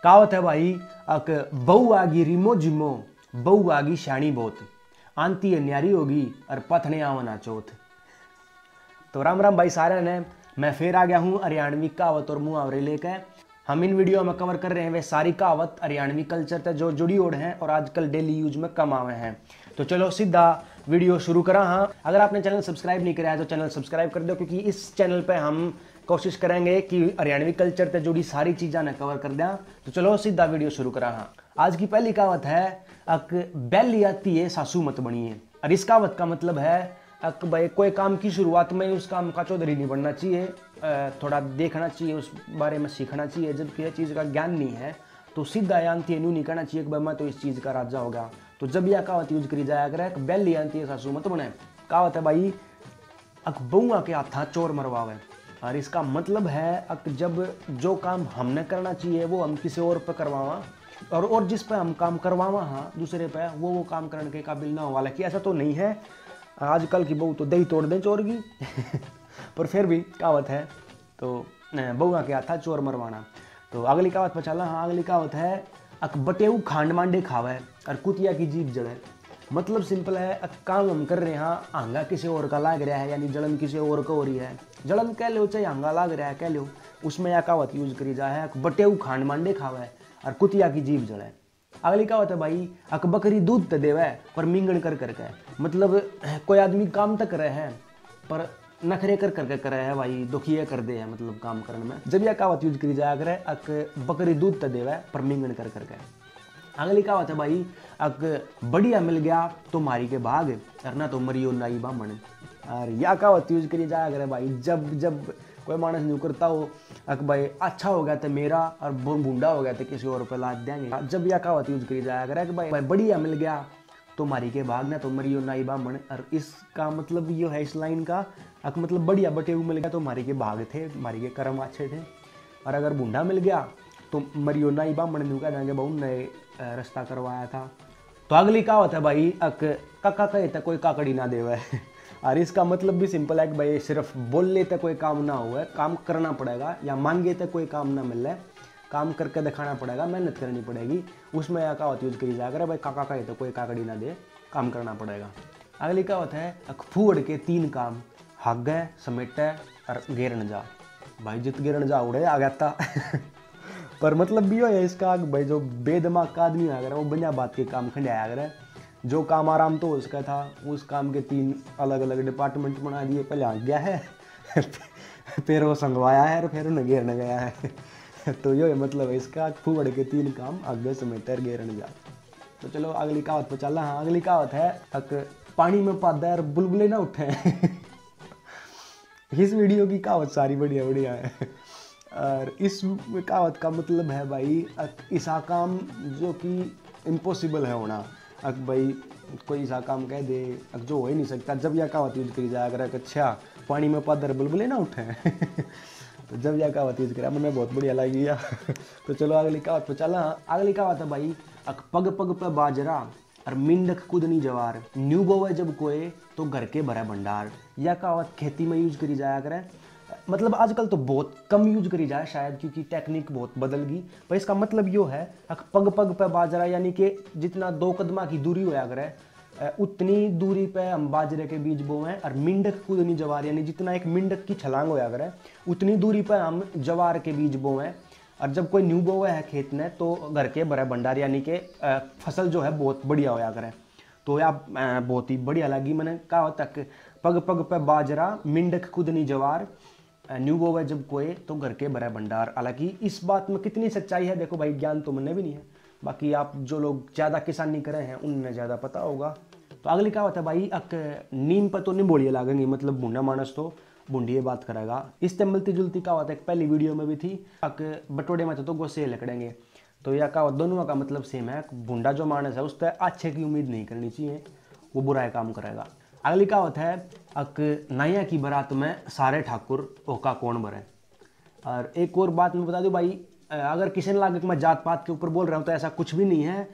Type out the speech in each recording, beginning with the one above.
कहावत है भाई, अक बहू आगी रिमो जिमो, बहू आगी शानी बहुत, आंती है न्यारी होगी और पथने आवना चौथ। तो राम राम भाई सारे ने, मैं फिर आ गया हूँ हरियाणवी कहावत और मुहावरे लेकर। हम इन वीडियो में कवर कर रहे हैं वे सारी कहावत हरियाणवी कल्चर से जो जुड़ी ओढ़ हैं और आजकल डेली यूज में कम आवे हैं। तो चलो सीधा वीडियो शुरू करा। हाँ, अगर आपने चैनल सब्सक्राइब नहीं किया है तो चैनल सब्सक्राइब कर दो, क्योंकि इस चैनल पे हम कोशिश करेंगे कि हरियाणवी कल्चर से जुड़ी सारी चीज़ें न कवर कर दें। तो चलो सीधा वीडियो शुरू करा। हाँ, आज की पहली कहावत है, अक बैली आती है सासू मत बनिए। और इस कहावत का मतलब है अक भाई कोई काम की शुरुआत में उस काम का चौधरी नहीं बनना चाहिए, थोड़ा देखना चाहिए, उस बारे में सीखना चाहिए। जब किसी चीज़ का ज्ञान नहीं है तो सीधा आंती नहीं कहना चाहिए कि भाई मैं तो इस चीज़ का राजा हो गया। तो जब यह कहावत यूज करी जाया करे, बैली आंती है सासू मत बने। कहावत है भाई, अक बउआ के हाथा चोर मरवावे। और इसका मतलब है अक जब जो काम हमने करना चाहिए वो हम किसी और पे करवावा, और जिस पे हम काम करवावा हाँ दूसरे पे, वो काम करने के काबिल ना हो। वाला कि ऐसा तो नहीं है, आजकल की बहू तो दही तोड़ दें चोर की पर फिर भी कहावत है, तो बउआ के हाथा चोर मरवाना। तो अगली कहावत पर चला। हाँ, अगली कहावत है, अक बटेऊ खांड मांडे खावे और कुतिया की जीभ जड़े। मतलब सिंपल है, अक काम हम कर रहे हैं, हाँ आंगा किसी और का लाग रहा है, यानी जलन किसी और को हो रही है, जलन कह लो चाहे आंगा लाग रहा है कह लो, उसमें यह कहावत यूज करी जाए है, बटेऊ खांड मांडे खावे और कुतिया की जीभ जड़े। अगली कहावत है भाई, अक बकरी दूध तो देवे पर मिंगण कर करके। मतलब कोई आदमी काम तक रहे हैं पर नखरे कर करके करे है भाई, दुखिया कर दे है मतलब काम करने में। जब यह कहावत यूज करी जाया करे, अक बकरी दूध तो देवे पर मिंगण कर करके। अगली कहावत है भाई, अक बढ़िया मिल गया तो मारी के भाग और ना तो मरियो नाई बामण। और यह कहावत यूज करी जाया करे भाई, जब कोई मानस नहीं करता हो, अक भाई अच्छा हो गया तो मेरा और बूढ़ा हो गया तो किसी और पे लाद देंगे। जब यह कहावत यूज करी जाया करे कि भाई बढ़िया मिल गया तो मारी के भाग ना तो मरियो नाई बामण। और इसका मतलब ये है इस लाइन का, अक मतलब बढ़िया बटे मिल गया तो मारी के भाग थे, मारी के कर्म अच्छे थे। और अगर बूढ़ा मिल गया तो मरियो नाई बामण नहीं कह देंगे बहु नए रास्ता करवाया था। तो अगली कहावत है भाई, अक काका कहे तो कोई काकड़ी ना देवे। और इसका मतलब भी सिंपल है कि भाई सिर्फ बोल लेते कोई काम ना हुए, काम करना पड़ेगा, या मांगे तो कोई काम ना मिले, काम करके दिखाना पड़ेगा, मेहनत करनी पड़ेगी। उसमें यह कहावत यूज करी जाएगा, भाई काका कहे तो कोई काकड़ी ना दे, काम करना पड़ेगा। अगली कहावत है, अक फूड़ के तीन काम, हागे समेटे और घेरन जा। भाई जित घेरन जा उड़े आ गया था पर मतलब भी हो है इसका, भाई जो बेदिमाग का आदमी आ गया वो बिना बात के काम खंडाया गया। जो काम आराम तो उसका था, उस काम के तीन अलग अलग डिपार्टमेंट बना दिए, पहले आ गया है फिर वो संगवाया है और फिर उन्हें घेरने गया है तो ये मतलब है इसका, फूवड़ के तीन काम, आगे समेटर घेरने जा। तो चलो अगली कहावत पर चलना। हाँ, अगली कहावत है, अक पानी में पादा और बुलबुले ना उठे इस वीडियो की कहावत सारी बढ़िया बढ़िया है। और इस कहावत का मतलब है भाई, ऐसा काम जो कि इम्पॉसिबल है होना। अक भाई कोई ऐसा काम कह दे अक जो हो ही नहीं सकता, जब यह कहावत यूज करी जाया करे, अच्छा पानी में पादर बुलबुले ना उठे तो जब यह कहावत यूज करा मैंने बहुत बढ़िया लगी तो चलो अगली कहावत पर चला। अगली कहावत है भाई, अक पग पग पे बाजरा और मिंडक कूदनी जवार, न्यू बोवे जब कोए तो घर के भरा भंडार। यह कहावत खेती में यूज करी जाया करे, मतलब आजकल तो बहुत कम यूज करी जाए शायद, क्योंकि टेक्निक बहुत बदल गई। पर इसका मतलब यो है, पग पग पे बाजरा, यानी कि जितना 2 कदमा की दूरी होया करे उतनी दूरी पे हम बाजरे के बीज बोएं। और मिंडक कूदनी जवार, यानी जितना एक मिंडक की छलांग होया करे उतनी दूरी पे हम जवार के बीज बोएं। और जब कोई न्यू बोए है खेत में तो घर के भरे भंडार, यानी कि फसल जो है बहुत बढ़िया होया करे। तो यह बहुत ही बढ़िया लगी मैंने कहा तक, पग पग पे बाजरा मिंडक कूदनी जवार, न्यू बोवे जब कोए तो घर के भरा भंडार। हालांकि इस बात में कितनी सच्चाई है देखो भाई, ज्ञान तो मैंने भी नहीं है, बाकी आप जो लोग ज़्यादा किसानी करे हैं उन्हें ज़्यादा पता होगा। तो अगली कहावत है भाई, अक नीम पर तो नहीं बोलिए लागेंगी, मतलब भूना मानस तो बूढ़ी बात करेगा। इससे मिलती जुलती कहावत एक पहली वीडियो में भी थी, अक बटोड़े में तो गोसे लकड़ेंगे। तो यह कहावत दोनों का मतलब सेम है, बूढ़ा जो मानस है उस पर अच्छे की उम्मीद नहीं करनी चाहिए, वो बुरा काम करेगा। अगली कहावत है, अक नैया की बारात में सारे ठाकुर ओका कौन भरे। और एक और बात मैं बता दूं भाई, अगर किसी ने लागे कि मैं जात पात के ऊपर बोल रहा हूँ तो ऐसा कुछ भी नहीं है।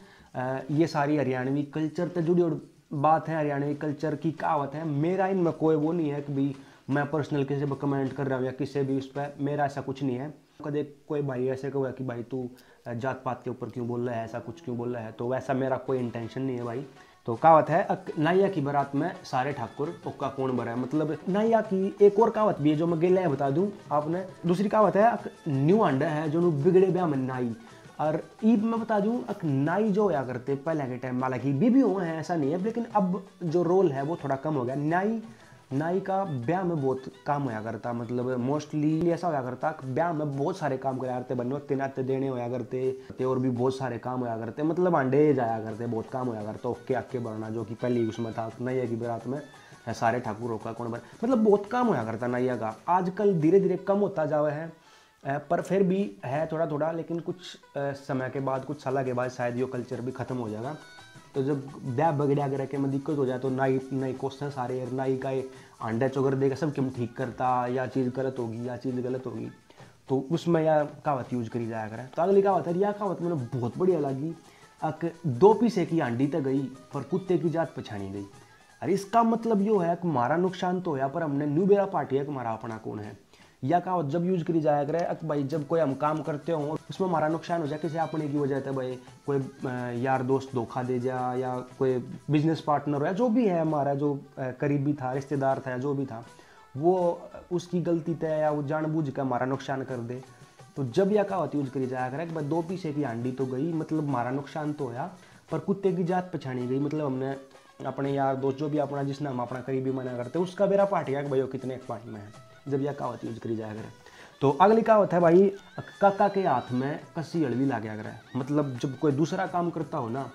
ये सारी हरियाणवी कल्चर से जुड़ी और बात है, हरियाणवी कल्चर की कहावत है। मेरा इनमें कोई वो नहीं है कि भाई मैं पर्सनल किसी पर कमेंट कर रहा हूँ या किसी भी उस पर, मेरा ऐसा कुछ नहीं है। कदे कोई भाई ऐसे कहा कि भाई तू जात पात के ऊपर क्यों बोल रहा है, ऐसा कुछ क्यों बोल रहा है। तो वैसा मेरा कोई इंटेंशन नहीं है भाई। तो कहावत है नाइया की बारात में सारे ठाकुर ओक्का कौन बरा है, मतलब नाइया की एक और कहावत भी है जो मैं गेला बता दूं आपने। दूसरी कहावत है न्यू अंडा है जो बिगड़े ब्याह में नाई। और ईद में बता दूं नाई जो होया करते पहले के टाइम, हालांकि भी हुए हैं ऐसा नहीं है, लेकिन अब जो रोल है वो थोड़ा कम हो गया। नाई का ब्याह में बहुत काम होया करता, मतलब मोस्टली ऐसा होया करता ब्याह में बहुत सारे काम कराया करते, बनोते नाते देने होया करते और भी बहुत सारे काम होया करते, मतलब अंडे जाया करते, बहुत काम होया करता ओके अक्के बढ़ना, जो कि पहले उसमें था नैया की बारात में सारे ठाकुरों का कौन बन, मतलब बहुत काम होया करता नैया का। आजकल धीरे धीरे कम होता जावा है, पर फिर भी है थोड़ा थोड़ा, लेकिन कुछ समय के बाद, कुछ साल के बाद शायद ये कल्चर भी खत्म हो जाएगा। तो जब ब्याह बगड़िया करे के में दिक्कत हो जाए तो नाई क्वेश्चन सारे नाई का अंडा चोगर देगा सब क्यों ठीक करता, या चीज़ गलत होगी या चीज़ गलत होगी, तो उसमें यह कहावत यूज करी जाया करे। तो अगली कहावत है, यह कहावत मैंने बहुत बढ़िया लगी, दो पीसे की आंडी तक गई पर कुत्ते की जात पछानी गई। अरे इसका मतलब यो है कि हमारा नुकसान तो होया पर हमने न्यू बेरा पार्टी है कि हमारा अपना कौन है। या कहावत जब यूज करी जाया करे भाई जब कोई हम काम करते हो उसमें हमारा नुकसान हो जाए किसी अपने की वजह से, भाई कोई यार दोस्त धोखा दे जा, या कोई बिजनेस पार्टनर हो, या जो भी है हमारा जो करीबी था, रिश्तेदार था, या जो भी था, वो उसकी गलती तय या वो जानबूझ कर हमारा नुकसान कर दे। तो जब यह कहावत यूज करी जाया करे कि भाई दो पीसे की हांडी तो गई, मतलब हमारा नुकसान तो होया पर कुत्ते की जात पछानी गई, मतलब हमने अपने यार दोस्त जो भी अपना जिसने हम अपना करीबी मना करते उसका बेरा पार्ट गया कि भाई वो कितने एक पार्ट में है, जब यह कहावत यूज करी जाया करे। तो अगली कहावत है भाई, काका के हाथ में कसी अड़वी ला गया करे, मतलब जब कोई दूसरा काम करता हो ना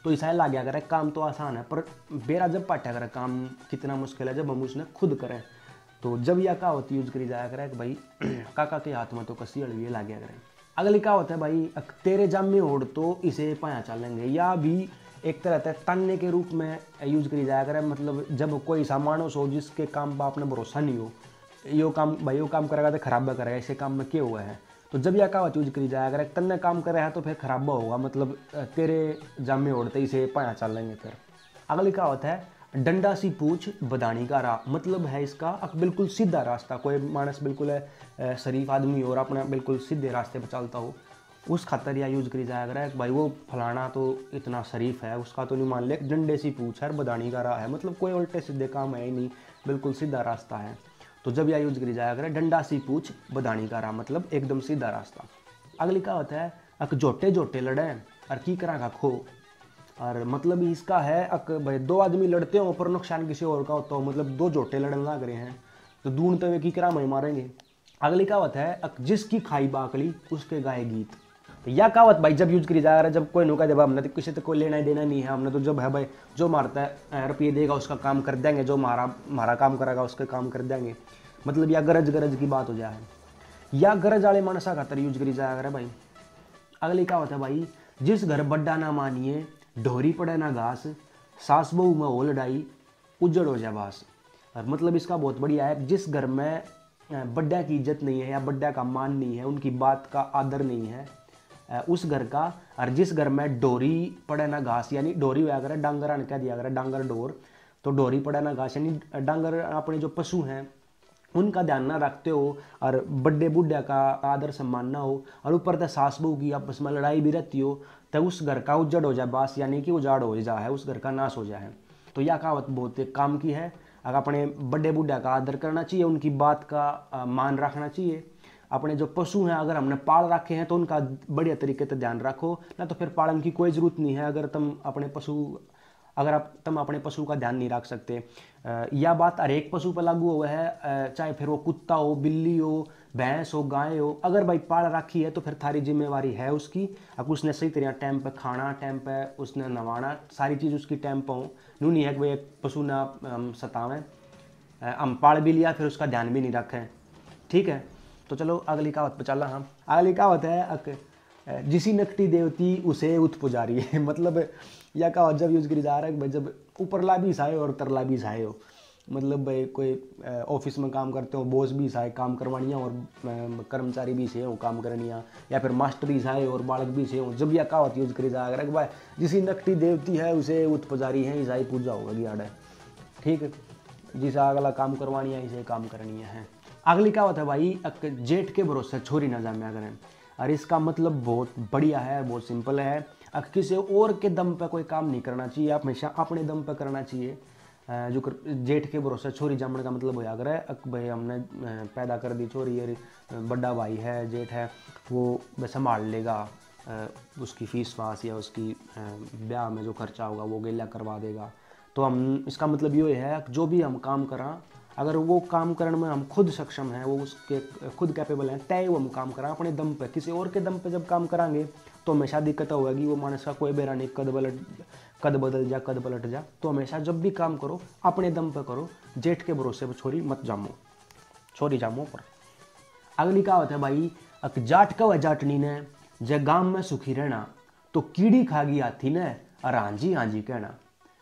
तो ऐसा ला गया करे काम तो आसान है पर बेरा जब पाटा करे काम कितना मुश्किल है जब हम उसने खुद करें। तो जब यह कहावत यूज करी जाया करे कि भाई काका के हाथ में तो कसी अड़वी ला गया करे। अगली कहावत है भाई, तेरे जामे ओढ़ तो इसे पाया चलेंगे, या भी एक तरह से तान्ने के रूप में यूज करी जाया करे, मतलब जब कोई ऐसा मानस हो जिसके काम पर आपने भरोसा नहीं हो, यो काम भाई यो काम करेगा तो खराबा करेगा, ऐसे काम में क्या हुआ है। तो जब यह कहावत यूज करी जाए अगर तन्ने काम करे है तो फिर खराबा होगा, मतलब तेरे जामे ओढ़ते ही से पाया चल लेंगे। फिर अगली कहावत है, डंडा सी पूछ बदानी का राह, मतलब है इसका बिल्कुल सीधा रास्ता, कोई मानस बिल्कुल शरीफ आदमी और अपना बिल्कुल सीधे रास्ते पर चलता हो उस खातर यह यूज करी जाया करे भाई वो फलाना तो इतना शरीफ है उसका तो नहीं मान ले, डंडे सी पूछ है बदानी का राह है, मतलब कोई उल्टे सीधे काम है ही नहीं, बिल्कुल सीधा रास्ता है। तो जब यह यूज करी जाया करे डंडा सी पूछ बदानी का राह, मतलब एकदम सीधा रास्ता। अगली कहावत है, अक जोटे जोटे लड़े और की करा का खो, और मतलब इसका है अक भाई दो आदमी लड़ते हो पर नुकसान किसी और का होता हो, मतलब दो जोटे लड़न लग रहे हैं तो ढूंढते हुए की करा में मारेंगे। अगली कहावत है, अक जिसकी खाई बाकली उसके गाए गीत। तो यह कहावत भाई जब यूज करी जा रहा है जब कोई नुका जब हमने तो किसी तो कोई लेना ही देना नहीं है, हमने तो जब है भाई जो मारता है रुपये देगा उसका काम कर देंगे, जो हमारा काम करेगा उसका काम कर देंगे, मतलब यह गरज की बात हो जाए, या गरज वाले मानसा खातर यूज करी जाया करे भाई। अगली कहावत है भाई, जिस घर बड्डा ना मानिए ढोरी पड़े ना घास, सास बहू में हो लड़ाई उजड़ हो जाए बास। और मतलब इसका बहुत बढ़िया है, जिस घर में बड्डा की इज्जत नहीं है या बड्डा का मान नहीं है, उनकी बात का आदर नहीं है उस घर का, और जिस घर में डोरी पड़े ना घास, यानी डोरी होया करे डांगर कह दिया करे डांगर डोर, तो डोरी पड़े ना घास यानी डांगर अपने जो पशु हैं उनका ध्यान ना रखते हो और बड्डे बुढ़िया का आदर सम्मान ना हो, और ऊपर से सास बहू की आपस में लड़ाई भी रहती हो, तो उस घर का उजड़ हो जाए बास, यानी कि उजाड़ हो जाए, उस घर का नाश हो जाए। तो यह कहावत बहुत काम की है, अगर अपने बड्डे बुढ़िया का आदर करना चाहिए, उनकी बात का मान रखना चाहिए। अपने जो पशु हैं अगर हमने पाल रखे हैं तो उनका बढ़िया तरीके से ध्यान रखो, ना तो फिर पालन की कोई ज़रूरत नहीं है अगर तुम अपने पशु का ध्यान नहीं रख सकते। यह बात हर एक पशु पर लागू हुआ है, चाहे फिर वो कुत्ता हो, बिल्ली हो, भैंस हो, गाय हो, अगर भाई पाल रखी है तो फिर थारी जिम्मेवारी है उसकी, अब उसने सही तरह टाइम पे खाना, टाइम पे उसने नवाना, सारी चीज़ उसकी टाइम पर हो, यूँ नहीं है कि भाई एक पशु ना सतावें, हम पाल भी लिया फिर उसका ध्यान भी नहीं रखें, ठीक है। तो चलो अगली कहावत पे चलना हम। अगली कहावत है, जिसी नकटी देवती उसे उत पुजारी है, मतलब यह कहावत जब यूज करी जा रहा है भाई जब ऊपरला भी सहाय और तरला भी सहाय हो, मतलब भाई कोई ऑफिस में काम करते हो, बॉस भी सहाय काम करवानिया और कर्मचारी भी सही हो काम करनिया, या फिर मास्टर ही सहाय और बालक भी सही हो, जब यह कहावत यूज करी जा रहा है भाई जिसी नकटी देवती है उसे उत पुजारी है, ईसाई पूजा होगा गियाड़ा, ठीक है, जिसे अगला काम करवानी है इसे काम करनी है। अगली कहावत है भाई, जेठ के भरोसे छोरी ना जाम्या करें, और इसका मतलब बहुत बढ़िया है, बहुत सिंपल है। किसी और के दम पे कोई काम नहीं करना चाहिए, आप हमेशा अपने दम पे करना चाहिए। जो जेठ के भरोसे छोरी जमने का मतलब होया करे भाई हमने पैदा कर दी छोरी, और बड़ा भाई है जेठ है वो संभाल लेगा उसकी फीस वास या उसकी ब्याह में जो खर्चा होगा वो गेला करवा देगा। तो हम इसका मतलब ये है जो भी हम काम करा, अगर वो काम करने में हम खुद सक्षम हैं, वो उसके खुद कैपेबल हैं, तय वो हम काम करा अपने दम पे। किसी और के दम पे जब काम करांगे तो हमेशा दिक्कत होगी, वो मानस का कोई बेरा नहीं, कद बदल जा कद पलट जा। तो हमेशा जब भी काम करो अपने दम पे करो, जेठ के भरोसे पर छोरी मत जामो, छोरी जामो पर। अगली कहावत है भाई, जाट का व जाटनी ने जे गांव में सुखी रहना तो कीड़ी खागी हाथी ने और हांजी हांजी कहना।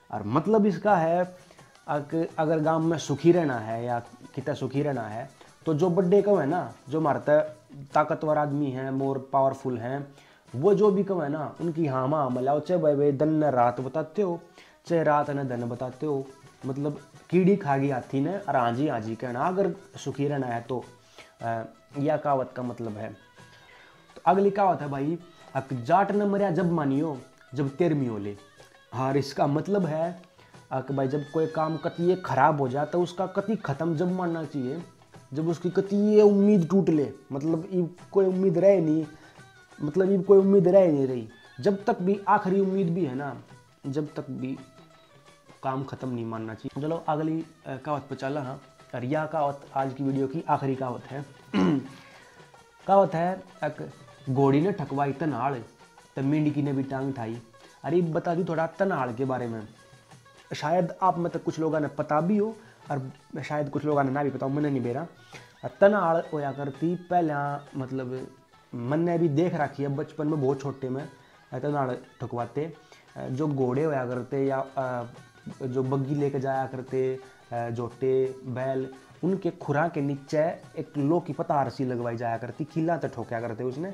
और मतलब इसका है अगर गांव में सुखी रहना है या कितना सुखी रहना है तो जो बड्डे कव है ना, जो मारता ताकतवर आदमी हैं, मोर पावरफुल हैं, वो जो भी कव है ना उनकी हाँ माँ मलाओ, चाहे भाई भाई दिन न रात बताते हो, चाहे रात न दिन बताते हो। मतलब कीड़ी खागी हाथी ने और आजी आजी कहना, अगर सुखी रहना है तो यह कहावत का मतलब है। तो अगली कहावत है भाई, जाट न मरिया जब मानियो जब तेरमी हो ले। हाँ, इसका मतलब है कि भाई जब कोई काम कति खराब हो जाए तो उसका कति ख़त्म जब मानना चाहिए जब उसकी कति ये उम्मीद टूट ले, मतलब ये कोई उम्मीद रहे नहीं, मतलब ये कोई उम्मीद रह नहीं रही, जब तक भी आखिरी उम्मीद भी है ना, जब तक भी काम ख़त्म नहीं मानना चाहिए। चलो अगली कहावत पर चला। हाँ, और यह कहावत आज की वीडियो की आखिरी कहावत है। कहावत है, एक घोड़ी ने ठकवाई तनाड़ तो मेंढकी ने भी टांग उठाई। अरे बता दी थोड़ा तनाड़ के बारे में, शायद आप में तो कुछ लोगों ने पता भी हो और शायद कुछ लोगों ने ना भी पता हो, मैंने नहीं बेरा। तनाड़ होया करती पहला, मतलब मैंने भी देख रखी है बचपन में, बहुत छोटे में तनाड़ ठुकवाते। जो घोड़े होया करते या जो बग्गी लेके जाया करते, जोटे बैल, उनके खुरा के नीचे एक लो की पतार सी लगवाई जाया करती, खिला तो ठोकया करते उसने।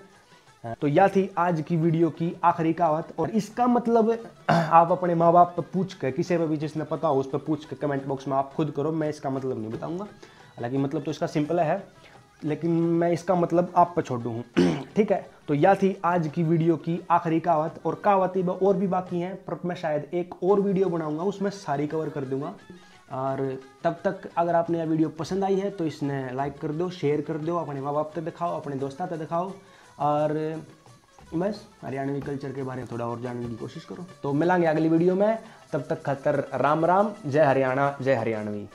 तो यह थी आज की वीडियो की आखिरी कहावत। और इसका मतलब आप अपने माँ बाप पर पूछ कर, किसी पर भी जिसने पता हो उस पर पूछ कर कमेंट बॉक्स में आप खुद करो, मैं इसका मतलब नहीं बताऊंगा। हालांकि मतलब तो इसका सिंपल है, लेकिन मैं इसका मतलब आप पर छोड़ दूँ। ठीक है, तो यह थी आज की वीडियो की आखिरी कहावत। और कहावतें और भी बाकी हैं, पर मैं शायद एक और वीडियो बनाऊंगा, उसमें सारी कवर कर दूंगा। और तब तक अगर आपने यह वीडियो पसंद आई है तो इसने लाइक कर दो, शेयर कर दो, अपने माँ बाप तक दिखाओ, अपने दोस्तों तक दिखाओ, और बस हरियाणवी कल्चर के बारे में थोड़ा और जानने की कोशिश करो। तो मिलेंगे अगली वीडियो में, तब तक खतर राम राम, जय हरियाणा, जय हरियाणवी।